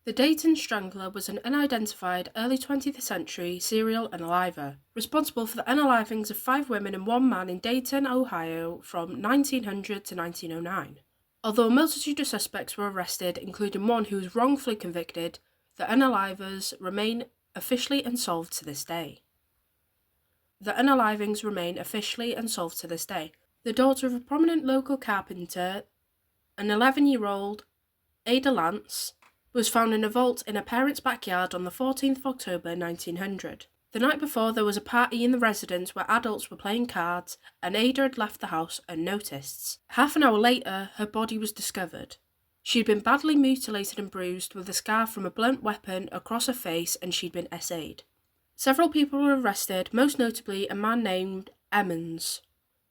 The Dayton Strangler was an unidentified early 20th century serial unaliver, responsible for the unalivings of 5 women and 1 man in Dayton, Ohio from 1900 to 1909. Although a multitude of suspects were arrested, including one who was wrongfully convicted, the unalivers remain officially unsolved to this day. The unalivings remain officially unsolved to this day. The daughter of a prominent local carpenter, an 11-year-old Ada Lance, was found in a vault in her parents' backyard on the 14th of October 1900. The night before, there was a party in the residence where adults were playing cards, and Ada had left the house unnoticed. Half an hour later, her body was discovered. She had been badly mutilated and bruised, with a scar from a blunt weapon across her face, and she'd been essayed. Several people were arrested, most notably a man named Emmons,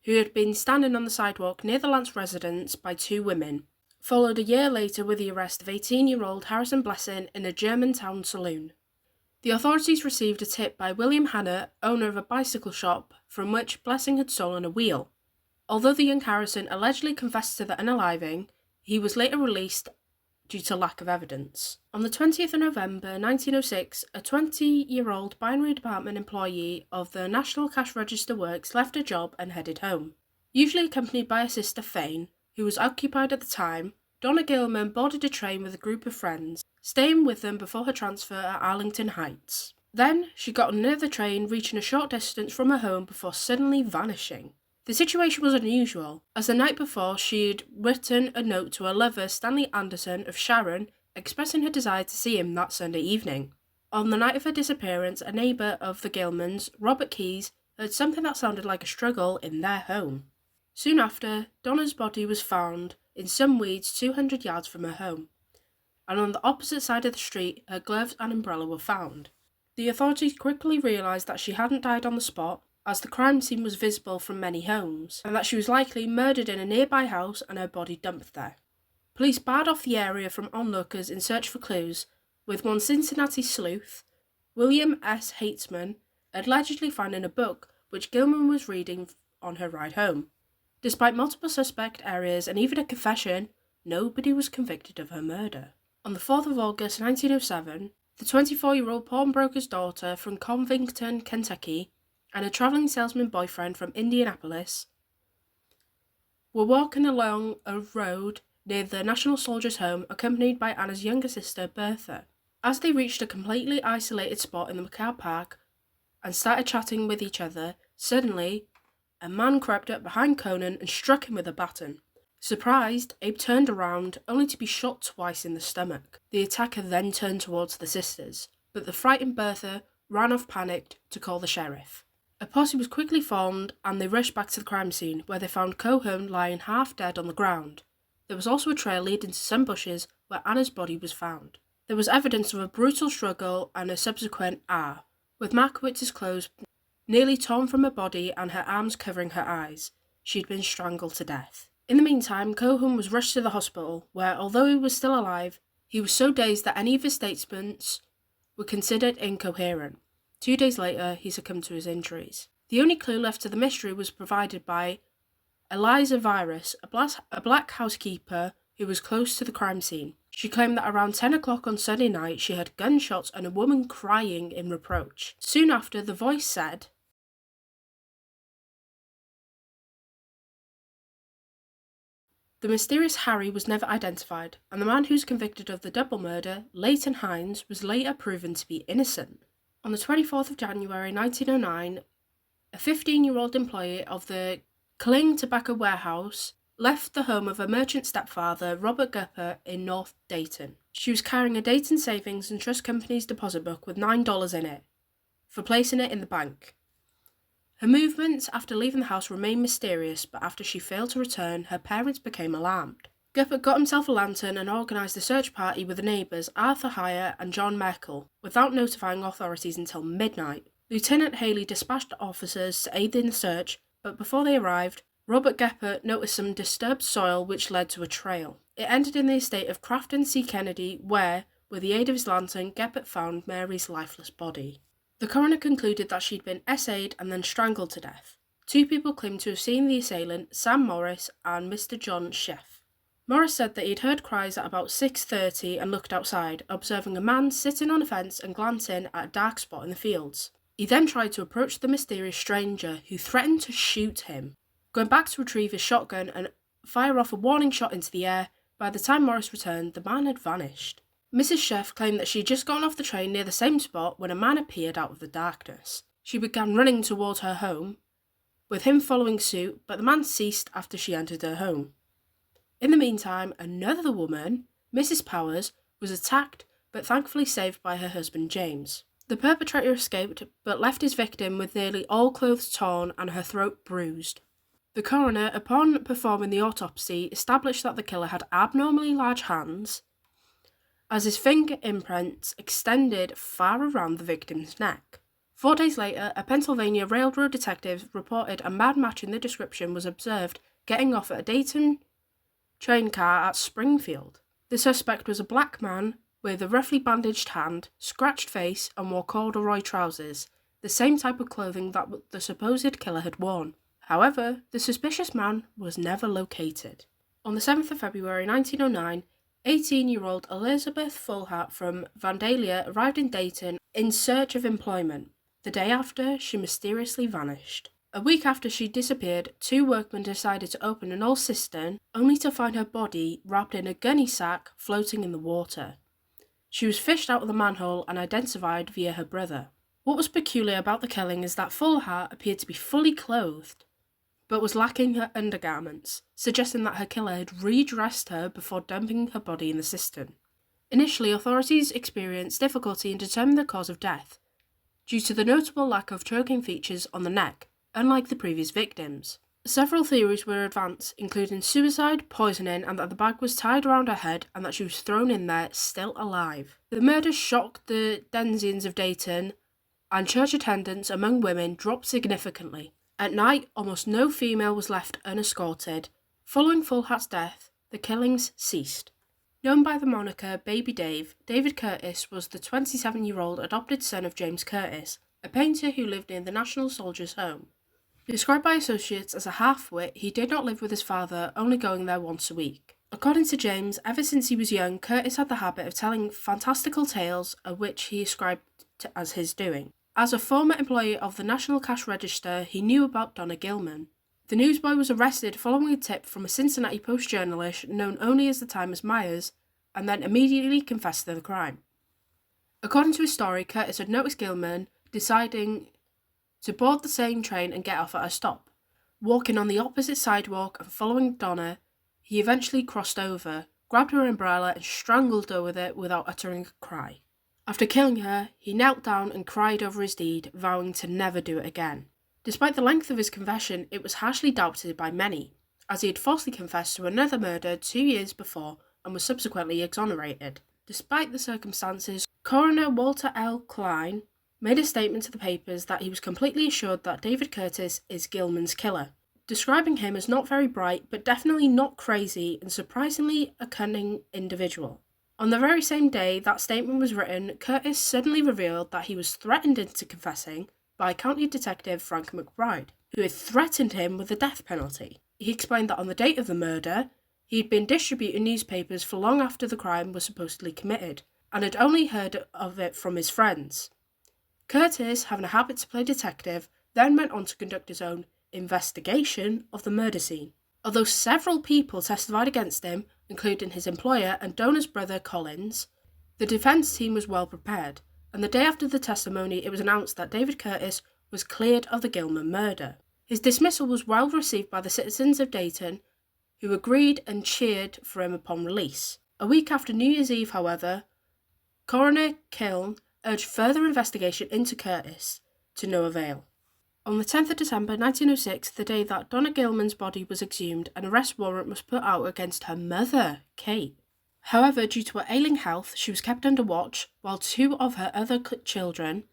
who had been standing on the sidewalk near the Lance residence by 2 women, followed a year later with the arrest of 18-year-old Harrison Blessing in a Germantown saloon. The authorities received a tip by William Hanna, owner of a bicycle shop, from which Blessing had stolen a wheel. Although the young Harrison allegedly confessed to the unaliving, he was later released due to lack of evidence. On the 20th of November 1906, a 20-year-old binary department employee of the National Cash Register Works left her job and headed home. Usually accompanied by her sister Fane, who was occupied at the time, Donna Gilman boarded a train with a group of friends, staying with them before her transfer at Arlington Heights. Then, she got on another train, reaching a short distance from her home before suddenly vanishing. The situation was unusual, as the night before she had written a note to her lover Stanley Anderson of Sharon, expressing her desire to see him that Sunday evening. On the night of her disappearance, a neighbour of the Gilmans, Robert Keyes, heard something that sounded like a struggle in their home. Soon after, Donna's body was found in some weeds 200 yards from her home, and on the opposite side of the street, her gloves and umbrella were found. The authorities quickly realised that she hadn't died on the spot, as the crime scene was visible from many homes, and that she was likely murdered in a nearby house and her body dumped there. Police barred off the area from onlookers in search for clues, with one Cincinnati sleuth, William S. Hatesman, allegedly finding a book which Gilman was reading on her ride home. Despite multiple suspect areas and even a confession, nobody was convicted of her murder. On the 4th of August 1907, the 24-year-old pawnbroker's daughter from Covington, Kentucky, and a travelling salesman boyfriend from Indianapolis were walking along a road near the National Soldiers' Home, accompanied by Anna's younger sister, Bertha. As they reached a completely isolated spot in the car park and started chatting with each other, suddenly a man crept up behind Conan and struck him with a baton. Surprised, Abe turned around, only to be shot twice in the stomach. The attacker then turned towards the sisters, but the frightened Bertha ran off panicked to call the sheriff. A posse was quickly formed, and they rushed back to the crime scene, where they found Cohen lying half dead on the ground. There was also a trail leading to some bushes where Anna's body was found. There was evidence of a brutal struggle and a subsequent "ah," with Markowitz's clothes nearly torn from her body and her arms covering her eyes. She'd been strangled to death. In the meantime, Cohen was rushed to the hospital, where, although he was still alive, he was so dazed that any of his statements were considered incoherent. 2 days later, he succumbed to his injuries. The only clue left to the mystery was provided by Eliza Virus, a black housekeeper who was close to the crime scene. She claimed that around 10 o'clock on Sunday night, she heard gunshots and a woman crying in reproach. Soon after, the voice said, "The mysterious Harry was never identified, and the man who was convicted of the double murder, Leighton Hines, was later proven to be innocent." On the 24th of January 1909, a 15-year-old employee of the Kling Tobacco Warehouse left the home of her merchant stepfather, Robert Gupper, in North Dayton. She was carrying a Dayton Savings and Trust Company's deposit book with $9 in it, for placing it in the bank. Her movements after leaving the house remained mysterious, but after she failed to return, her parents became alarmed. Gupper got himself a lantern and organised a search party with the neighbours Arthur Heyer and John Merkel, without notifying authorities until midnight. Lieutenant Haley dispatched officers to aid in the search, but before they arrived, Robert Gepper noticed some disturbed soil which led to a trail. It ended in the estate of Crafton C. Kennedy, where, with the aid of his lantern, Gepper found Mary's lifeless body. The coroner concluded that she'd been essayed and then strangled to death. 2 people claimed to have seen the assailant, Sam Morris and Mr. John Sheff. Morris said that he'd heard cries at about 6:30 and looked outside, observing a man sitting on a fence and glancing at a dark spot in the fields. He then tried to approach the mysterious stranger, who threatened to shoot him. Going back to retrieve his shotgun and fire off a warning shot into the air, by the time Morris returned, the man had vanished. Mrs. Sheff claimed that she had just gotten off the train near the same spot when a man appeared out of the darkness. She began running towards her home, with him following suit, but the man ceased after she entered her home. In the meantime, another woman, Mrs. Powers, was attacked but thankfully saved by her husband James. The perpetrator escaped but left his victim with nearly all clothes torn and her throat bruised. The coroner, upon performing the autopsy, established that the killer had abnormally large hands, as his finger imprints extended far around the victim's neck. 4 days later, a Pennsylvania railroad detective reported a man matching the description was observed getting off at a Dayton train car at Springfield. The suspect was a black man with a roughly bandaged hand, scratched face, and wore corduroy trousers, the same type of clothing that the supposed killer had worn. However, the suspicious man was never located. On the 7th of February 1909, 18-year-old Elizabeth Fullhat from Vandalia arrived in Dayton in search of employment. The day after, she mysteriously vanished. A week after she disappeared, 2 workmen decided to open an old cistern, only to find her body wrapped in a gunny sack floating in the water. She was fished out of the manhole and identified via her brother. What was peculiar about the killing is that Fullhat appeared to be fully clothed, but was lacking her undergarments, suggesting that her killer had redressed her before dumping her body in the cistern. Initially, authorities experienced difficulty in determining the cause of death, due to the notable lack of choking features on the neck, unlike the previous victims. Several theories were advanced, including suicide, poisoning, and that the bag was tied around her head and that she was thrown in there still alive. The murder shocked the denizens of Dayton, and church attendance among women dropped significantly. At night, almost no female was left unescorted. Following Fullhat's death, the killings ceased. Known by the moniker Baby Dave, David Curtis was the 27-year-old adopted son of James Curtis, a painter who lived near the National Soldiers' Home. Described by associates as a half-wit, he did not live with his father, only going there once a week. According to James, ever since he was young, Curtis had the habit of telling fantastical tales, of which he ascribed as his doing. As a former employee of the National Cash Register, he knew about Donna Gilman. The newsboy was arrested following a tip from a Cincinnati Post journalist known only at the time as Myers, and then immediately confessed to the crime. According to his story, Curtis had noticed Gilman deciding to board the same train and get off at a stop. Walking on the opposite sidewalk and following Donna, he eventually crossed over, grabbed her umbrella and strangled her with it without uttering a cry. After killing her, he knelt down and cried over his deed, vowing to never do it again. Despite the length of his confession, it was harshly doubted by many, as he had falsely confessed to another murder 2 years before and was subsequently exonerated. Despite the circumstances, Coroner Walter L. Klein made a statement to the papers that he was completely assured that David Curtis is Gilman's killer, describing him as not very bright but definitely not crazy and surprisingly a cunning individual. On the very same day that statement was written, Curtis suddenly revealed that he was threatened into confessing by County Detective Frank McBride, who had threatened him with the death penalty. He explained that on the date of the murder, he had been distributing newspapers for long after the crime was supposedly committed, and had only heard of it from his friends. Curtis, having a habit to play detective, then went on to conduct his own investigation of the murder scene. Although several people testified against him, including his employer and Donna's brother Collins, the defence team was well prepared, and the day after the testimony it was announced that David Curtis was cleared of the Gilman murder. His dismissal was well received by the citizens of Dayton, who agreed and cheered for him upon release. A week after New Year's Eve, however, Coroner Kiln urged further investigation into Curtis, to no avail. On the 10th of December 1906, the day that Donna Gilman's body was exhumed, an arrest warrant was put out against her mother, Kate. However, due to her ailing health, she was kept under watch, while 2 of her other children,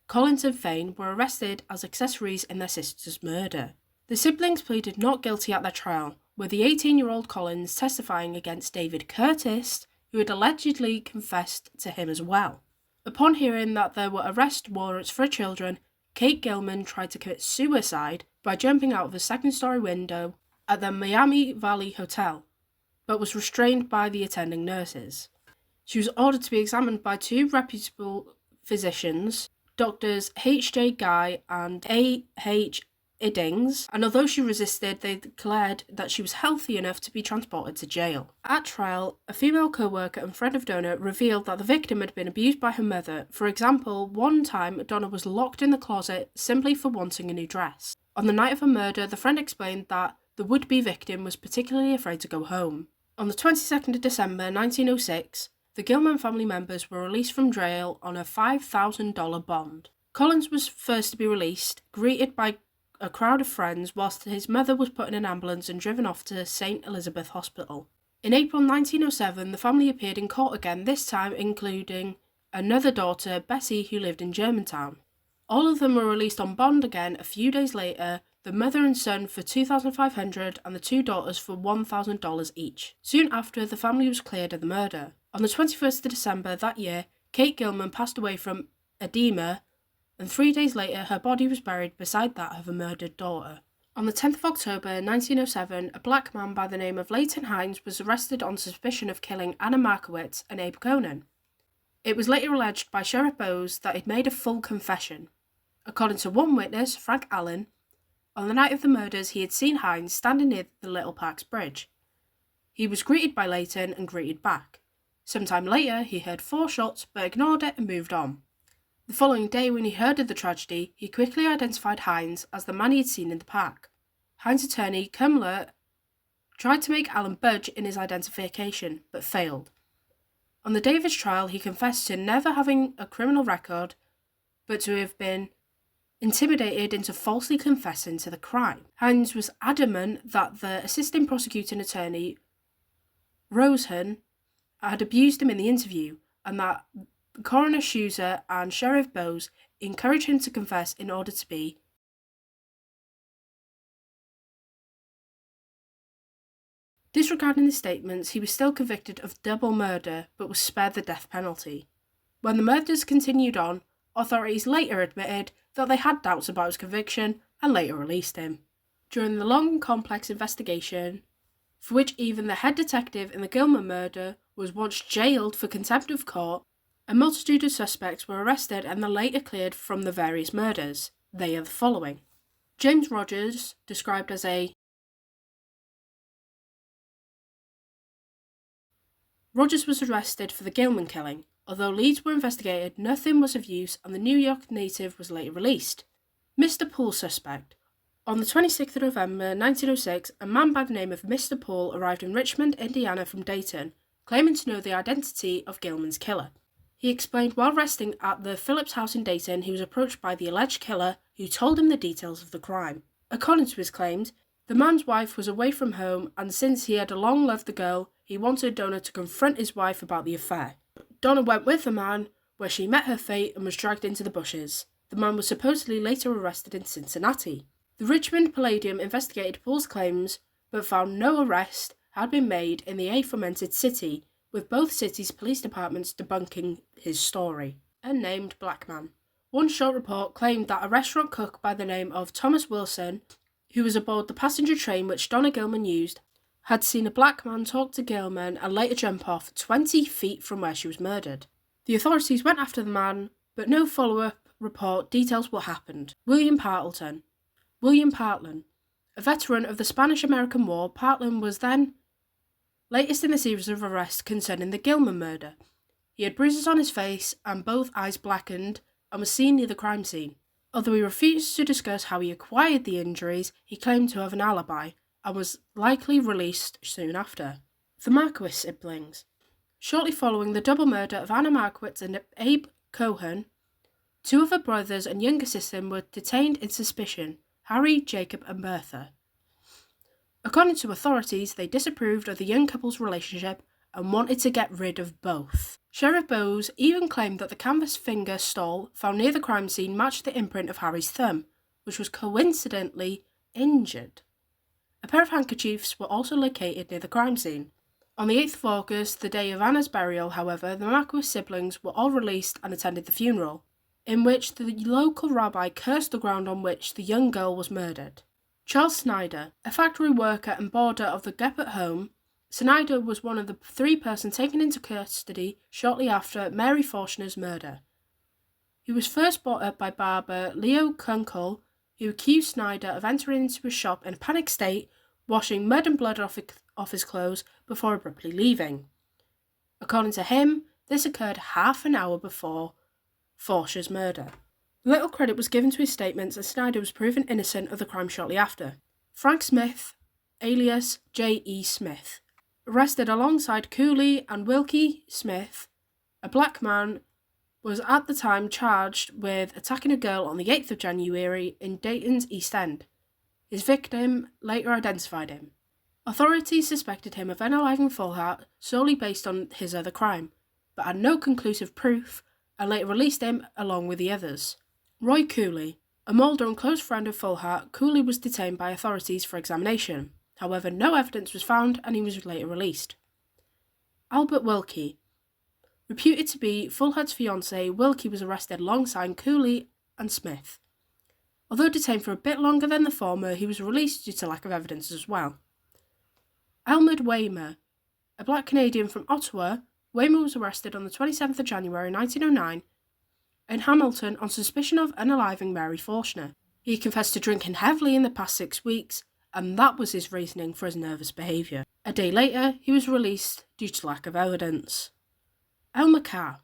Collins and Fane, were arrested as accessories in their sister's murder. The siblings pleaded not guilty at their trial, with the 18-year-old Collins testifying against David Curtis, who had allegedly confessed to him as well. Upon hearing that there were arrest warrants for her children, Kate Gilman tried to commit suicide by jumping out of a second-story window at the Miami Valley Hotel. but was restrained by the attending nurses. She was ordered to be examined by two reputable physicians, Doctors H.J. Guy and A.H. Iddings, and although she resisted, they declared that she was healthy enough to be transported to jail. At trial, a female co-worker and friend of Donna revealed that the victim had been abused by her mother. For example, one time Donna was locked in the closet simply for wanting a new dress. On the night of her murder, the friend explained that the would-be victim was particularly afraid to go home. On the 22nd of December 1906, the Gilman family members were released from jail on a $5,000 bond. Collins was first to be released, greeted by a crowd of friends, whilst his mother was put in an ambulance and driven off to St. Elizabeth Hospital. In April 1907, the family appeared in court again, this time including another daughter, Bessie, who lived in Germantown. All of them were released on bond again a few days later, the mother and son for $2,500 and the two daughters for $1,000 each. Soon after, the family was cleared of the murder. On the 21st of December that year, Kate Gilman passed away from edema, and 3 days later her body was buried beside that of her murdered daughter. On the 10th of October 1907, a black man by the name of Leighton Hines was arrested on suspicion of killing Anna Markowitz and Abe Conan. It was later alleged by Sheriff Bowes that he'd made a full confession. According to one witness, Frank Allen, on the night of the murders he had seen Hines standing near the Little Parks Bridge. He was greeted by Leighton and greeted back. Sometime later he heard 4 shots but ignored it and moved on. The following day, when he heard of the tragedy, he quickly identified Hines as the man he had seen in the park. Hines' attorney, Kumler, tried to make Allen budge in his identification, but failed. On the day of his trial, he confessed to never having a criminal record, but to have been intimidated into falsely confessing to the crime. Hines was adamant that the assistant prosecuting attorney, Rosehan, had abused him in the interview, and that Coroner Schuser and Sheriff Bowes encouraged him to confess in order to be disregarding his statements. He was still convicted of double murder, but was spared the death penalty. When the murders continued on, authorities later admitted that they had doubts about his conviction and later released him. During the long and complex investigation, for which even the head detective in the Gilman murder was once jailed for contempt of court, a multitude of suspects were arrested and then later cleared from the various murders. They are the following. James Rogers, described as a Rogers was arrested for the Gilman killing. Although leads were investigated, nothing was of use and the New York native was later released. Mr. Poole suspect. On the 26th of November 1906, a man by the name of Mr. Poole arrived in Richmond, Indiana from Dayton, claiming to know the identity of Gilman's killer. He explained while resting at the Phillips house in Dayton he was approached by the alleged killer who told him the details of the crime. According to his claims, the man's wife was away from home and since he had long loved the girl, he wanted Donna to confront his wife about the affair. Donna went with the man, where she met her fate and was dragged into the bushes. The man was supposedly later arrested in Cincinnati. The Richmond Palladium investigated Poole's claims, but found no arrest had been made in the aforementioned city, with both cities' police departments debunking his story. Unnamed black man. One short report claimed that a restaurant cook by the name of Thomas Wilson, who was aboard the passenger train which Donna Gilman used, had seen a black man talk to Gilman and later jump off 20 feet from where she was murdered. The authorities went after the man, but no follow-up report details what happened. William Partlen. A veteran of the Spanish-American War, Partlen was then latest in a series of arrests concerning the Gilman murder. He had bruises on his face and both eyes blackened and was seen near the crime scene. Although he refused to discuss how he acquired the injuries, he claimed to have an alibi and was likely released soon after. The Markowitz siblings. Shortly following the double murder of Anna Markowitz and Abe Cohen, 2 of her brothers and younger sister were detained in suspicion, Harry, Jacob and Bertha. According to authorities, they disapproved of the young couple's relationship and wanted to get rid of both. Sheriff Bowes even claimed that the canvas finger stole found near the crime scene matched the imprint of Harry's thumb, which was coincidentally injured. A pair of handkerchiefs were also located near the crime scene. On the 8th of August, the day of Anna's burial, however, the Markowitz siblings were all released and attended the funeral, in which the local rabbi cursed the ground on which the young girl was murdered. Charles Snyder, a factory worker and boarder of the Geppert home, Snyder was one of the 3 persons taken into custody shortly after Mary Forshner's murder. He was first brought up by barber Leo Kunkel, who accused Snyder of entering into his shop in a panicked state, washing mud and blood off his clothes before abruptly leaving. According to him, this occurred half an hour before Forshner's murder. Little credit was given to his statements, and Snyder was proven innocent of the crime shortly after. Frank Smith, alias J.E. Smith, arrested alongside Cooley and Wilkie Smith, a black man, was at the time charged with attacking a girl on the 8th of January in Dayton's East End. His victim later identified him. Authorities suspected him of unaliving Fullhart solely based on his other crime, but had no conclusive proof, and later released him along with the others. Roy Cooley, a Mulder and close friend of Fullhart, Cooley was detained by authorities for examination. However, no evidence was found and he was later released. Albert Wilkie, reputed to be Fullhart's fiancé, Wilkie was arrested alongside Cooley and Smith. Although detained for a bit longer than the former, he was released due to lack of evidence as well. Elmwood Waymer, a black Canadian from Ottawa, Waymer was arrested on the 27th of January 1909 in Hamilton on suspicion of unaliving Mary Forshner. He confessed to drinking heavily in the past 6 weeks, and that was his reasoning for his nervous behaviour. A day later, he was released due to lack of evidence. Elmer Carr.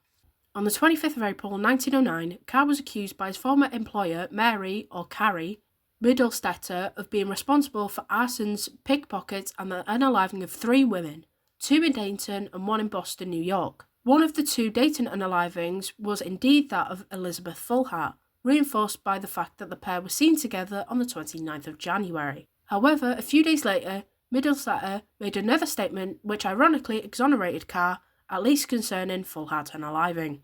On the 25th of April 1909, Carr was accused by his former employer, Mary, or Carrie, Middlestetter, of being responsible for arsons, pickpockets, and the unaliving of 3 women, 2 in Dayton and 1 in Boston, New York. One of the 2 Dayton unalivings was indeed that of Elizabeth Fullhart, reinforced by the fact that the pair were seen together on the 29th of January. However, a few days later, Middlestetter made another statement which ironically exonerated Carr, at least concerning Fullhart unaliving.